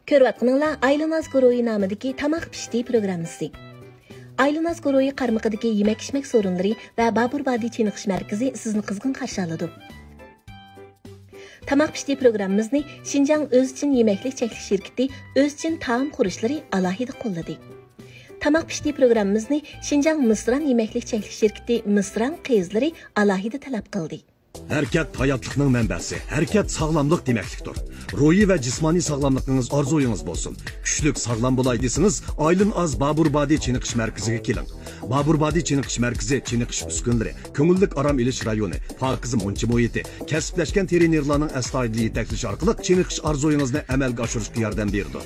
Ko'rayotganinglar Aylanaz Guruhi nomidagi Tamoq pishdi programmasi. Aylanaz Guruhi qarmog'idagi yemak-ichmak so'rinlari va Baburbodiy chiniqish markazi sizni qizg'in qarshi oladi. Tamoq pishdi programmamizni Xinjiang O'zchin yemaklik cheklash shirkati O'zchin taom qurishlari alohida qo'lladi. Tamoq pishdi programmamizni Xinjiang Misran yemaklik cheklash shirkati Misran qizlari alohida talab qildi. Hərəkət hayatlıqның mənbəsi, hərəkət sağlamlıq deməklikdir. Ruhi və cismani sağlamlığınız arzuyunuz bolsun. Güclük sağlam bulay desiniz, Aylanaz Baburbodiy çiniqish mərkəziga keling. Baburbodiy çiniqish mərkəzi çiniqish uskunlari, ko'ngillik aram ilish rayoni, parkiz munchi muhiti, kasblashgan trenerlarning astoydil yetaklishi orqali çiniqish arzuyingizni amalga oshirishga yordam berdi.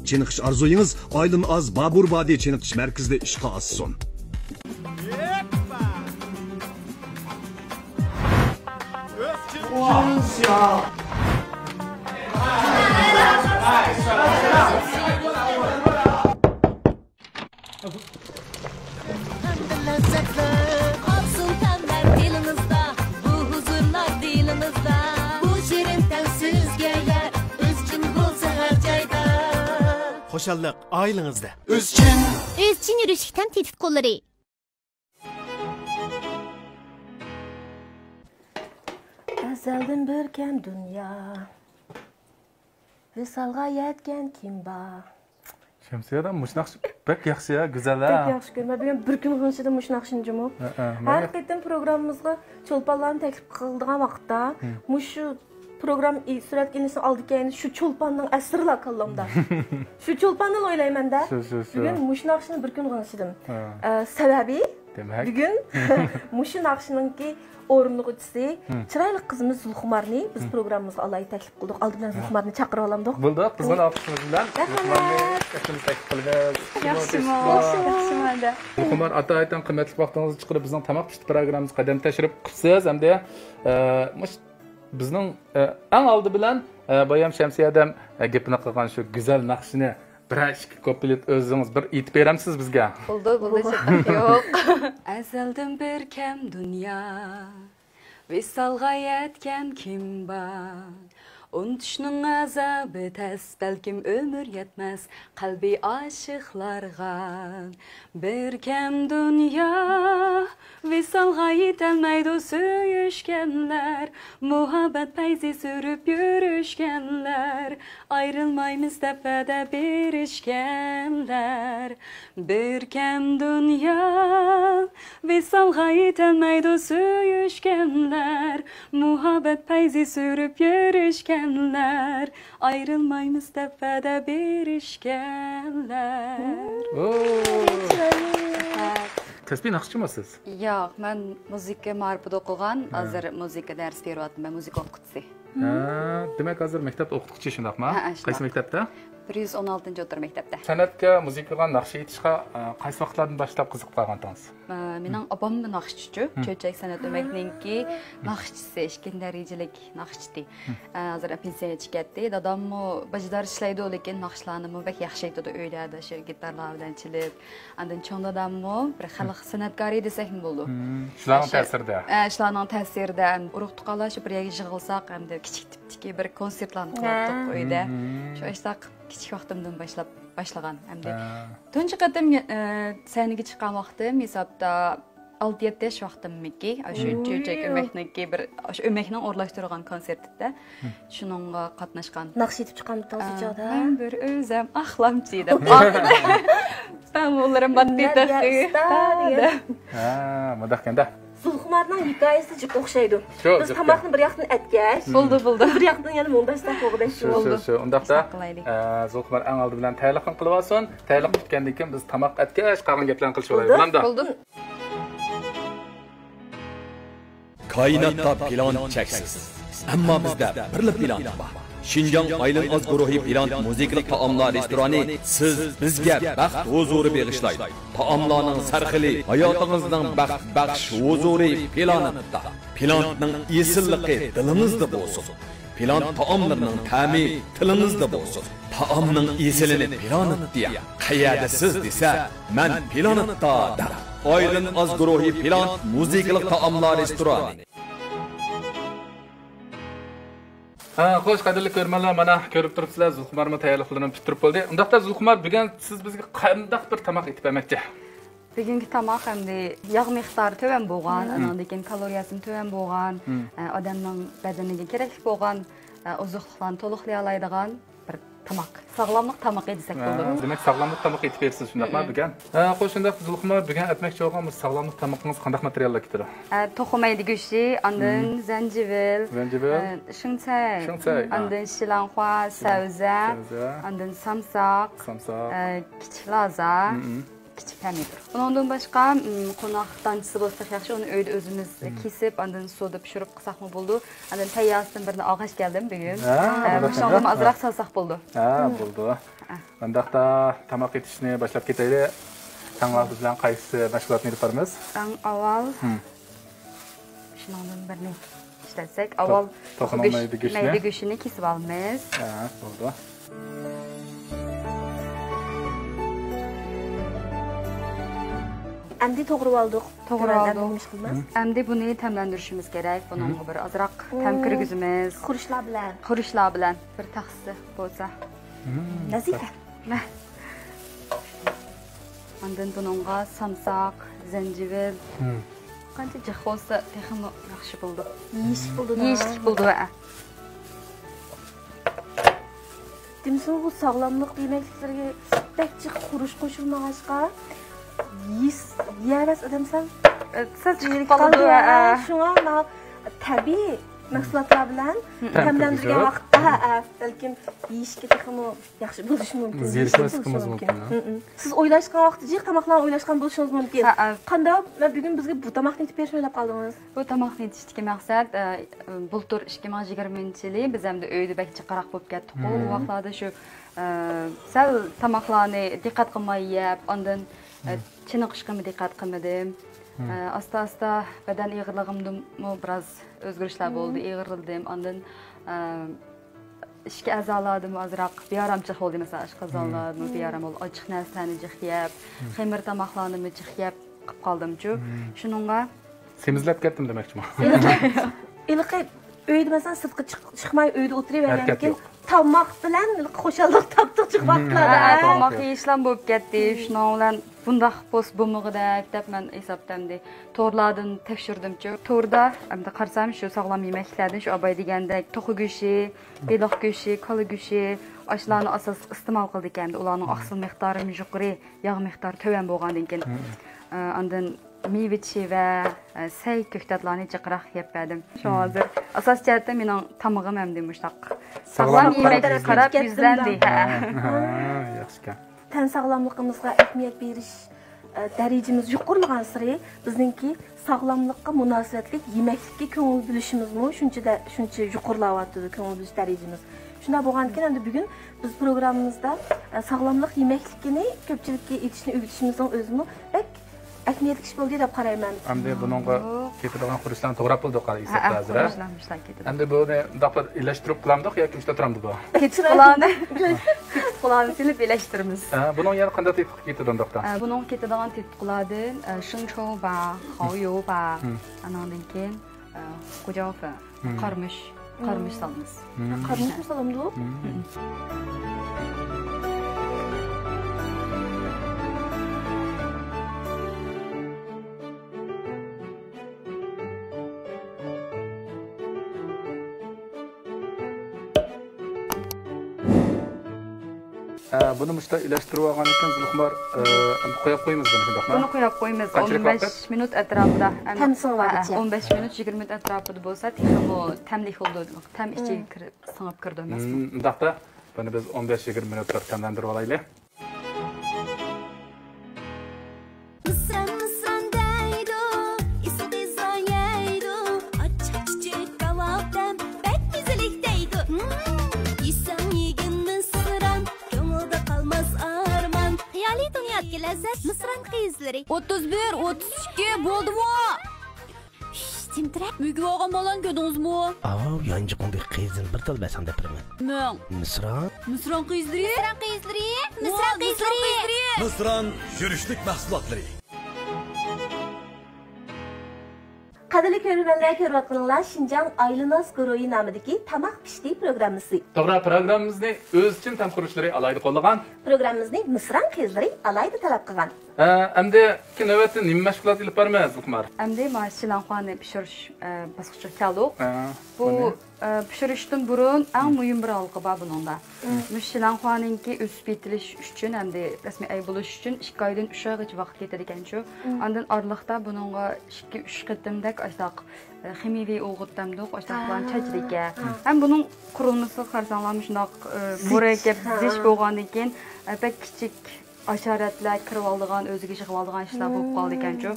Çiniqish arzuyingiz Aylanaz Baburbodiy çiniqish mərkəzida ishga oshsin. Xo'shalliq oilangizda. O'zchin yurishlikdan tetik qo'llari. Azaldan berken dünya, visalga yetken kim bor? Şemsiyadan muşnaqsh bek yaxshi ya, güzel ha. Bek yaxshi ko'rma. Bugun bir kun g'inshida muşnaqshinjimi? Haqiqatan programmamizga cho'lponlarni taklif qildigan vaqtda, mushu program suratga ilishni oldigan shu cho'lponning asrlar qallamda. Shu cho'lponni o'ylayman-da. Bugun muşnaqshni bir kun g'inshidim. Sababi bugun mushu naqshiningki o'rinlig'uchisi chiroyli qizimiz Zulxumarni biz programmamizga alohida taklif qildik. Oldi bilan Zulxumarni chaqirib olamdik. Bo'ldi, qizg'in olqishimiz bilan Zulxumarni taklif qilamiz. Yaxshi. Zulxumar ata-aytan qimmatli vaqtingizni chiqarib bizning tamoq pishdi programmamizga qadam tashrif qilibsiz hamda bizning eng oldi bilan Bayam Shamsiyadam gapini qilgan shu go'zal naqshini bir ikki ko'plik o'zingiz bir aytib beramsiz bizga? Bo'ldi, yo'q. Azaldan berkem dünya, visalga yetken kim bor? Unutishning azobi tas, balkim ömür yetmez qalbi aşıqlarga. Berkem dünya, visalga yetolmaydi suyushganlar, muhabbat payzi sürüp yurishganlar, ayrılmaymiz tepede berishganlar. Berkem dünya, visalga yetolmaydi suyushganlar, muhabbat payzi sürüp yurishganlar, ayrılmaymiz tepede berishganlar. Kasbiy naqshchimisiz? Yo'q, men muzika ma'rifida o'qigan, hozir muzika dars beryapman, men muzika o'qituvchisi. Demak hozir maktabda o'qituvchi shundaqmi? Qaysi maktabda? 116-o'tir maktabda. San'atga, muzikaga, naqsh aytishga qaysi vaqtlardan boshlab qiziqib qolgandingiz? Mening opam naqshchi, Cho'chak san'at o'makninki naqshchisi, ikkinchi darajalik naqshchi. Hozir pensiyaga chiqdi. Dadammo bajdar ishlaydi, lekin naqshlarni bek yaxshi aytadi uylarda, shu gitarlar bilan chalib. Andan cho'ng dadammo bir xalq san'atkori desak bo'ldi. Shularning ta'sirida. Shularning ta'sirida urug' tuqqanlar shu bir yerga yig'ilsak, hamda kichik tipdagi bir konsertlarni qilardik uyda. Shu ishtaq kichik vaqtimdan boshlagan hamda tunji qatim sahnaga chiqqan vaqtim hisobda 6-7 yosh vaqtimmiki, shu Cho'chak o'makniki bir shu o'makni o'rlashtirgan konsertida shuningga qatnashgan. Naqsh etib chiqqanmiz ijod. Men bir o'zim axlamchi deb. Ben onlara maddi taxi. Madaqanda. Zulxumarning hikoyasi jib o'xshaydi. Biz tamoqni bir yoqdan atgash, bo'ldi. Bir yoqdan yana mundashdan qo'g'dash bo'ldi. Shu, undaqda Zulxumar eng oldi bilan tayyorlik qilib olsin. Tayyorlik bitgandan keyin biz tamoq atgash, qolgan gaplarni qilib olaymiz. Bo'ldi. Kainatda plan cheksiz. Ammo bizda bir plan bor. Xinjiang Aylanaz guruhi plan musiqalik taomlar restorani siz bizga baxt huzuri bag'ishlaydi. Taomlarning sarxili hayotingizning baxt baxsh huzuri planida. Planning esilligi dilingizda bo'lsin. Plan taomlarning ta'mi tilingizda bo'lsin. Taomning esilini planitda qayerda siz desa, men planitda da. Aylanaz guruhi plan musiqalik taomlar restorani. Xo'sh, qadrli ko'rmanlar, mana ko'rib turibsizlar, Zulxumarning tayyorliqlarini bitirib bo'ldi. Undaqda Zulxumar, bugun siz bizga qanday bir tamoq etib bermoqchi? Bugungi tamoq hamda yog' miqdori to'g'an bo'lgan, andan keyin kaloriyasi to'g'an bo'lgan, odamning badaniga kerakli bo'lgan ozuqliklarni to'liqlay oladigan bir tamoq. Sog'lomlik tamoq desak bo'ladi. Demak, sog'lomlik tamoq etib bersiz, shundaqmi bugun? Xo'sh, shunda Zulxumar, bugun aytmoqchi bo'lgan sog'lomlik tamoqingiz qanday materiallar keladi? To'qim mayda go'shti, andan zanjibil, shunchak, andan shilang'ua, savza, andan samsoq, kichik laza, kichik pomidor. Bundan boshqa qo'noq tanchisi bo'lsa yaxshi, uni uyda o'zimiz kesib, andan suvda pishirib qilsaqmi bo'ldi. Andan tayyasidan birini og'ash keldim bugun. Shunga azroq solsaq bo'ldi. Bo'ldi. Undaqda tamoq etishni boshlab ketaylik. Tanlar bilan qaysi mashg'ulotni yaparmiz? Eng avval shundan birini ishlatsak, avval mayda go'shtini kesib olamiz. Bo'ldi. Endi to'g'ri oldik. Endi buni tamlantirishimiz kerak. Bunga bir azroq tam kirgizimiz. Xurishlar bilan bir taxsisi bo'lsa. Nazifa. Ondan bunga samsoq, zanjibil. Qancha jiq bo'lsa, texmi yaxshi bo'ldi. Yeyish bo'ldi. Dimsin bu sog'lomlik yemekliklarga bakchi xurish qo'shilmag'achqa yiyamiz odamsan chiqib qoladi. Shunga tabiiy mahsulotlar bilan tamlantirgan vaqtda balkim yeyishga texmi yaxshi bo'lishi mumkin. Zerikmasligimiz mumkin. Siz o'ylashgan vaqtda tamoqlarni o'ylashgan bo'lishingiz mumkin. Qanday bugun bizga bu tamoqni etib berishni o'ylab qoldingiz? Bu tamoqni etishdagi maqsad bultur 2020-yil biz hamda uyda bakcha qaraq bo'lib ketdik. U vaqtlarda shu sal tamoqlarni diqqat qilmay yeb, ondan chiniqishga diqqat qilmadim. Asta badan ig'irligimda biroz o'zgarishlar bo'ldi, ig'irldim. Ondan ishki a'zolarim azroq bearamchilik bo'ldi, masalan, ishqi a'zolarim bearam bo'ldi, ochiq narsalarni jiq yeb, xamir tamoqlarni jiq yeb qilib qoldim-ku. Shuningga semizlab ketdim demoqchiman. Ilqi uyda masalan sirtqa chiqmay uyda o'tiravergandan keyin tamoq bilan xo'shallik topdik chiq vaqtlarda. Tamoq yeyishlar bo'lib ketdi. Shuning bilan bundaq post bo'lmag'ida deb men hisoblamdi. To'rlardan tekshirdim-ku. To'rda hamda qarsam shu sog'lom yemeklardan shu abay degandek to'qi go'shti, beliq go'shti, kola go'shti, oshlarni asos iste'mol qildik ekan. Ularning oqsil miqdori yuqori, yog' miqdori to'g'an bo'lgandan keyin ondan meyvechi va say ko'ktatlarni chiqroq yeb berdim. Shu hozir asos jihatdan mening tamog'im ham demoqchiq. Sog'lom yemeklarga qarab yuzlandi. Yaxshi. Tan sog'lomligimizga ahamiyat berish darajamiz yuqorilgan sari bizningki sog'lomlikqa munosabatli yemeklikka ko'ngil bo'lishimizmi shuncha yuqorilayapti ko'ngil bo'lish darajamiz. Shunda bo'lgandan keyin endi bugun biz programmamizda sog'lomlik yemekligini ko'pchilikka aytishni o'rgatishimizning o'zimi ahamiyatli ish bo'ldi deb qarayman. Endi buningga ketadigan xurishlarni to'g'rab bo'ldi hisobda hozir. Endi buni daqlat ilashtirib qilamdik yoki ishda turamdi bu? Ketib qoladi silib ilashtiramiz. Buning yana qanday tetiq ketadi undaqda? Buning ketadigan tetiqlarni shunchov va xoyo va andan keyin qo'jofa, qarmish solamiz. Qarmish solamdi? Buni mushta ilashtirib olgan ekan Zulxumar, qo'yib qo'yamiz buni shundaqmi? Buni qo'yib qo'yamiz 15 minut atrofida. Tamsing'acha. 15 minut 20 minut atrofida bo'lsa, texmo tamlik bo'ldi. Tam ichiga kirib, singib kirdi emasmi? Undaqda buni biz 15-20 minutga tamlantirib olaylik. Mısran qizlari 31, 32 bo'ldimi? Timtirab uyga olgan bolan ko'rdingizmi? Yangi qonday qizil bir tal basam depiraman. Men. Misran qizlari. Misran yurishlik mahsulotlari. Qadrli ko'ruvchilar, ko'rayotganlar Şinjan Aylınaz guruhi nomidagi Tamaq pishdi programmasi. To'g'ri, programmamizni o'z uchun tam quruvchilari alayda qo'llagan. Programmamizni Misran qizlari alayda talab qilgan. Endi navbatda nima mashg'ulot ilib boramiz, Luqmar? Endi shilanxonni pishirish bosqichiga keldik. Bu pishirishdan burun eng muhim bir halqa bor buningda. Shilanxonninki o'sib yetilish uchun hamda rasmiy ay bo'lish uchun 2 oydan 3 oygacha vaqt ketadi ekan-ku. Ondan oraliqda buningga 2-3 qatimdak ashtaq ximiyaviy o'g'itdamdiq, ashtaqlar chajriga. Ham buning qurilmasi qarsanglar shundoq murakkab zish bo'lgandan keyin pek kichik aşaretler kirib oldigan, o'ziga yig'ib oldigan ishlar bo'lib qoldi ekan-ku.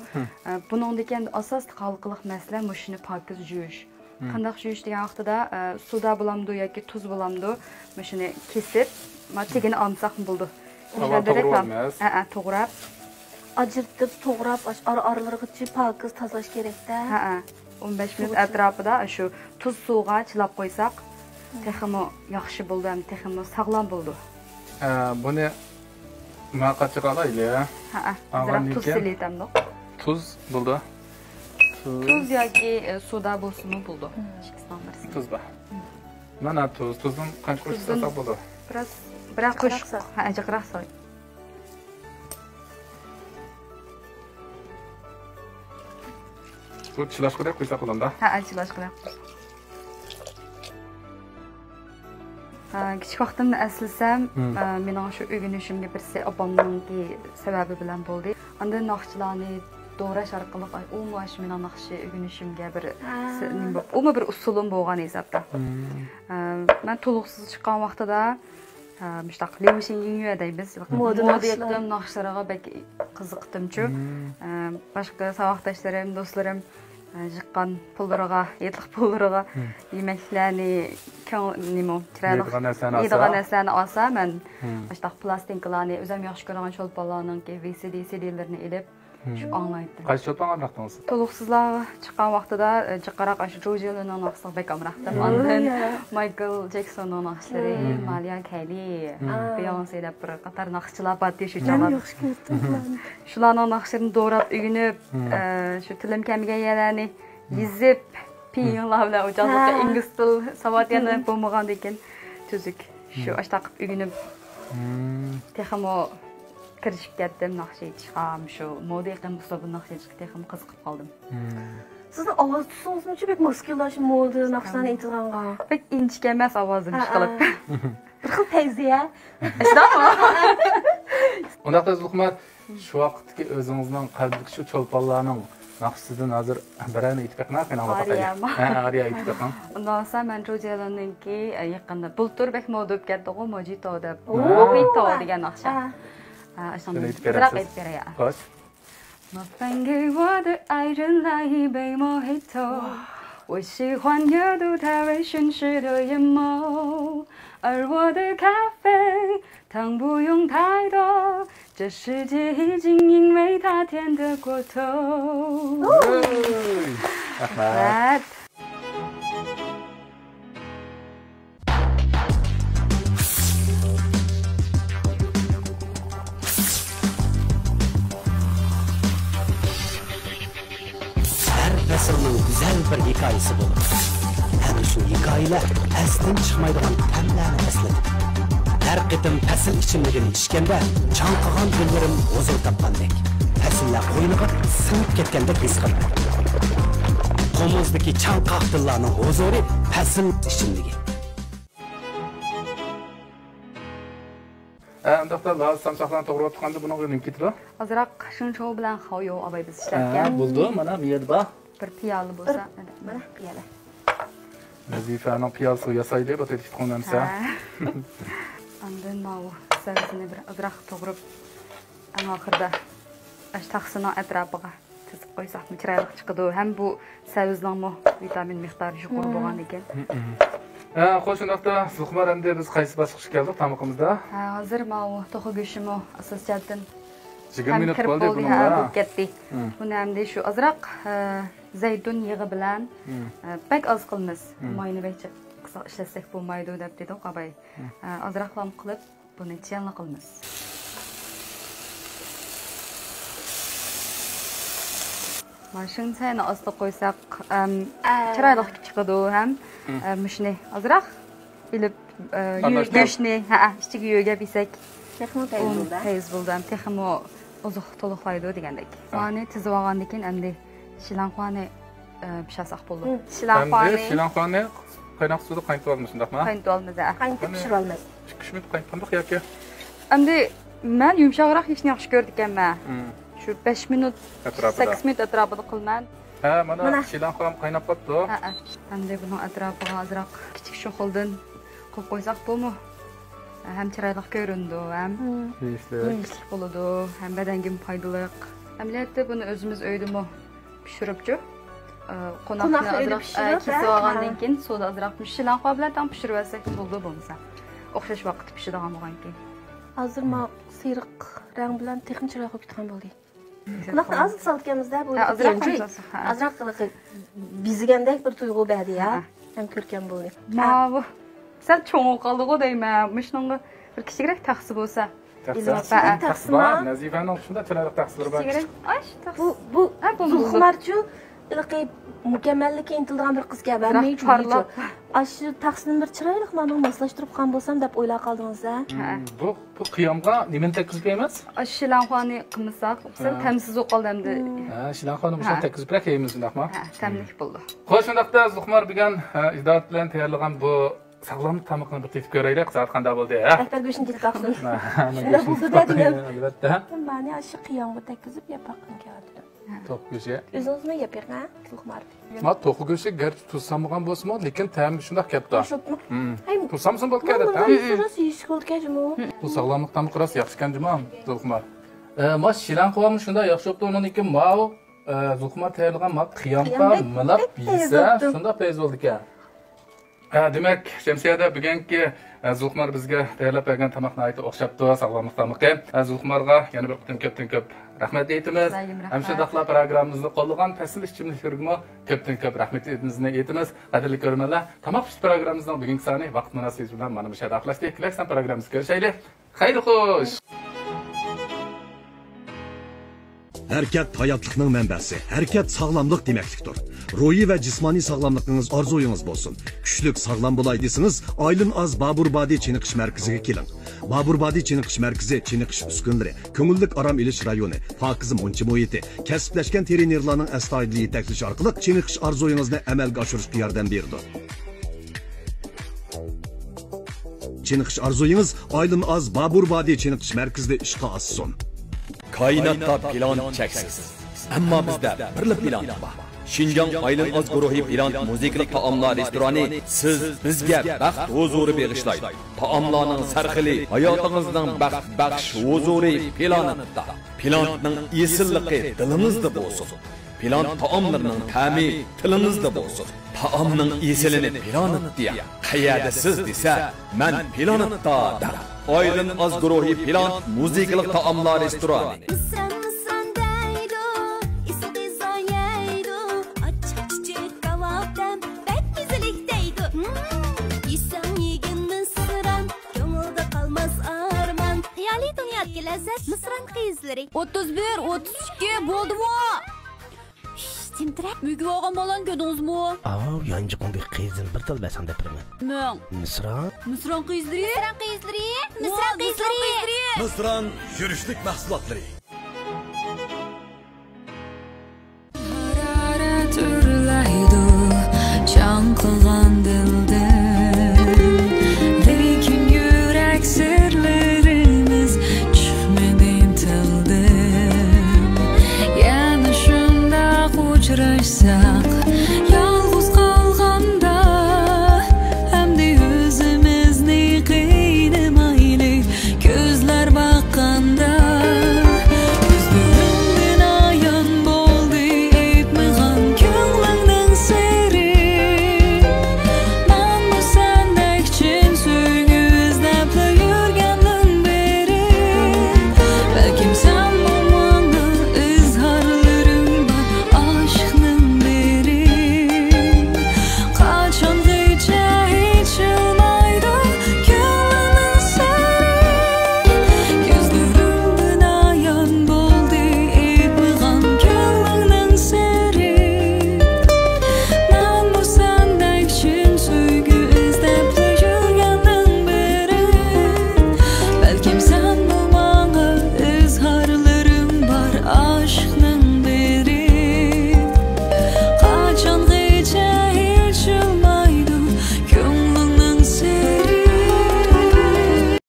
Buningdan asosiy xalqliq masala mushuni pokiz yuvish. Qanday yuvish degan vaqtida suvda bo'lamdi yoki tuz bo'lamdi, mushuni kesib, matigini olsaq bo'ldi. To'g'rab, ajirtib, to'g'rab, aralarigacha pokiz tozalash kerak-da. 15 minut atrofida shu tuz suvga chilab qo'ysak, texmo yaxshi bo'ldi, ham texmo sog'lom bo'ldi. Buni muvaqqatga qolayli. Tuz siletamdiq. Tuz bo'ldi. Tuz yoki soda bo'lsa-mu bo'ldi. Tuz bor. Mana tuzni qancha qo'shsak bo'ldi? Biroz qo'shib, ajiqroq soy. Bu chilash kerak qo'ysak bo'ladimi? Chilash kerak. Kichik vaqtimda eslasam, mening shu o'rganishimga birsi opamningki sababi bilan bo'ldi. Unda naqshlarni doğrash orqali u mash mening naqshi o'rganishimga bir bir usulim bo'lgan hisobda. Men to'liqsiz chiqqan vaqtida mustaq Liusin Yingyu deymiz. Moda naqshlariga bek qiziqdim-chu. Boshqa savoqdoshlarim, do'stlarim jiqqan pullariga, yetliq pullariga yemeklarni yedigan narsani olsa, men mustaq plastinkalarni o'zim yaxshi ko'rgan cho'lponlarning VCD-CD'larini ilib shu anglaydim. Qaysi cho'lpon amraqdingiz? To'liqsizlar chiqqan vaqtida jiqqaroq shu Jojiyaning naqshini bek amraqdim. Ondan Michael Jacksonning naqshlari, Mariah Carey, Beyoncé deb bir qator naqshchilar bor shu jamoat. Shularning naqshlarini doğrab o'rganib, shu tilim kamiga yerlarni yezib, piyinlar bilan o'jazlikda ingliz til savodiyani bo'lmagan ekan, tuzuk shu ashtaq o'rganib texmo kirishib ketdim, naqsh aytishga, shu moda qilib uslubni naqsh aytishga texmo qiziqib qoldim. Sizni ovoz tusingiz bek maskulash moda naqshlarni aytganga. Bek inchga emas ovozim chiqilib. Bir xil tayziya. Undaqda Luqmar, shu vaqtdagi o'zingizning qalbidagi shu cho'lponlarning naqshsidan hozir birini aytib beqna qana Ariya aytib beqna. Undan so'ng men Jojiyaninki yaqinda bultur bek moda bo'lib ketdi-ku, Mojito deb. Mojito degan naqsha. 我分给我的爱人来一杯莫黑头，我喜欢阅读他微醺时的眼眸，而我的咖啡糖不用太多，这世界已经因为它甜得过头。Nasılın güzel bir hikayesi bulur. Hem şu hikayeler esden çıkmaydıgan temlerini esledim. Her kıtım pesil içimligini içkende çankıgan güllerim huzur tapkandek. Pesiller koynuğa sınıp ketkendek his kılır. Komuzdaki çankak dıllarının huzuru pesil içimligi. Undaqda bazı samsaqlarni to'g'rilab chiqqanda buni nima ketdi? Ozroq shunchoq bilan xoyo abay biz ishlarkan. Bo'ldi, mana bu yerda bor. Bir piyoli bo'lsa, mana piyola. Nazifaning piyolasi yasaydi, bu tetib qo'namsa. Ondan mau sabzini bir ozroq to'g'rib, ana oxirida ashtaqsini atrofiga tizib qo'ysak, chiroyli chiqadi. Ham bu sabzning vitamin miqdori yuqori bo'lgan ekan. Xo'sh, undaqda Luqmar, endi biz qaysi bosqichga keldik tamoqimizda? Hozir mau to'g'ri go'shimi asosiyatdan 20 minut bo'ldi bunga. Ketdi. Buni hamda shu ozroq zaytun yig'i bilan bak oz qilamiz. Moyni bechib ishlasak bo'lmaydi deb dedi Qabay. Ozroq lam qilib buni chanli qilamiz. Şun sayını aslı koysak çıraylık çıkıdı hem müşne azraq bilip göşne işte yüge bisek Texmo tez buldu hem texmo uzuq toluqlaydı degəndək. Xani tizib alğandan əmdi Şilanxani pişasaq buldu. Şilanxani qaynaq suda qaynatıb almışsınızmı? Qaynatıb almaz. Qaynatıb pişirib almaz. Pişmir qaynatqandıq yoki? Əmdi mən yumşaqraq heç nə yaxşı gördük əmmə. Şu 5 minut, 8 minut ətrafında qılman. Mana Şilanxam qaynab qatdı. Əmdi bunun ətrafına azraq kiçik şoxuldun qoyub qoysaq bulmu? Hem çiraylıq göründü, hem işlik buludu, hem bədəngin faydalıq. Əməliyyatda bunu özümüz öydümü pişiribcü. Qonaqını azraq kesib alğandan keyin suda azraq Şilanxa bilan tam pişirib alsaq buldu bulmasa. Oxşaş vaqt pişirib alğandan keyin. Hazır ma sıyırıq rəng bilan texnik çıraq qoyub tutqan boldu. Qonaqni az saltganimizda bu azraq qılıq bizigəndək bir tuyğu bədi ya. Hem körkəm boldu. Ma Sen çoğun qaldığı deyəm, müşnunğa bir kiçikrək təxsib olsa. Təxsib Nazifənin oluşunda çıraq təxsibləri var. Ay, bu Zulxumarçu ilqi mükəmməllikə intildiğən bir qız gəl. Mən meyçu. Aşı təxsibin bir çıraqlıq mənim maslaşdırıb qan bolsam dep oyla qaldınız ha. Bu qiyamğa nimen təklif etməz? Şilanxani qımsaq, sən təmsiz oqaldımdı. Şilanxani məşə təklif bərək eyimizindəxmə? Təmlik buldu. Xoşundaqda Zulxumar bilən idarat bilan tayarlığan bu sağlamlık tamıqını bir tetib görəylik, saat qanda boldu ya. Rəhbər göşün tetib baxsın. Şunda buldu dedim. Əlbəttə. Məni aşı qiyamğa təklif yapaqın gəldi. Toq göşü. Özünüzmü yapıq ha? Zulxumar. Ma toq göşü gerçi tuzsamğan bolsa, lekin təmi şundaq kepdi. Tuzsamsın bol gəldi. Şurası yeşik oldu kəcimi. Bu sağlamlık tamıq ras yaxşı kəncimam Zulxumar. Ma Şilanxavamı şunda yaxşı oldu onun iki ma Zulxumar tayarlığan ma qiyamğa mılaq bilsə, şunda peyz oldu ki. Demek Şemsiye'de bugünkü Zulxumar bizge tayarlap bergen tamaqni aytib oxşapdı, sağlamlık tamaqı. Zulxumarga yana bir köpten köp rahmet eytimiz. Hem şundaqla programımızda qo'llagan fasil ishchimliklarga köpten köp rahmet eytimiz. Qadrli ko'rmanlar, tamaq programımızdan bugünkü sani vaqt munosabati bilan mana bu yerda axlashdik. Kelaksan programmamizni ko'rishaylik. Xayr xo'sh. Hərəkət həyatlıqның mənbəsi, hərəkət sağlamlıq deməklikdir. Ruhi və cismani sağlamlığınız arzuyunuz bolsun. Güclük sağlam bulaydısınız, Aylin Az Baburbadi Çiniqiş mərkəziga kelin. Baburbadi Çiniqiş mərkəzi Çiniqiş uskunları, köngüllük aram ilish rayoni, pakiz munchi muhiti, kasbləşkən trenerlarning astoydili yetaklishi orqali Çiniqiş arzuyingizni amalga oshirishga yordam berdi. Çiniqiş arzuyingiz Aylin Az Baburbadi Çiniqiş mərkəzida ishqa ossin. Kainatda plan cheksiz. Ammo bizda birli plan bor. Şinjan Aylin Az guruhi plan musiqalik taomlar restorani siz bizga baxt huzuri bag'ishlaydi. Taomlarning sarxili hayotingizning baxt baxsh huzuri planida. Planning esilligi dilimizda bo'lsin. Plan taomlarning ta'mi tilimizda bo'lsin. Taomning esilini planitda qayerda siz desa, men planitda der. Aylin Az guruhi plan musiqalik taomlar restorani. Lezzet Mısır'ın kıyızları 31, 32 boldu mu? Timtirek mügü oğam olan gördünüz mü? Yancıqın bir kıyızın bir tal bəsən depirme. Mən Mısır'ın kıyızları Mısır'ın yürüşlük məhsulatları. Hararet ürləydi, can qılğan dil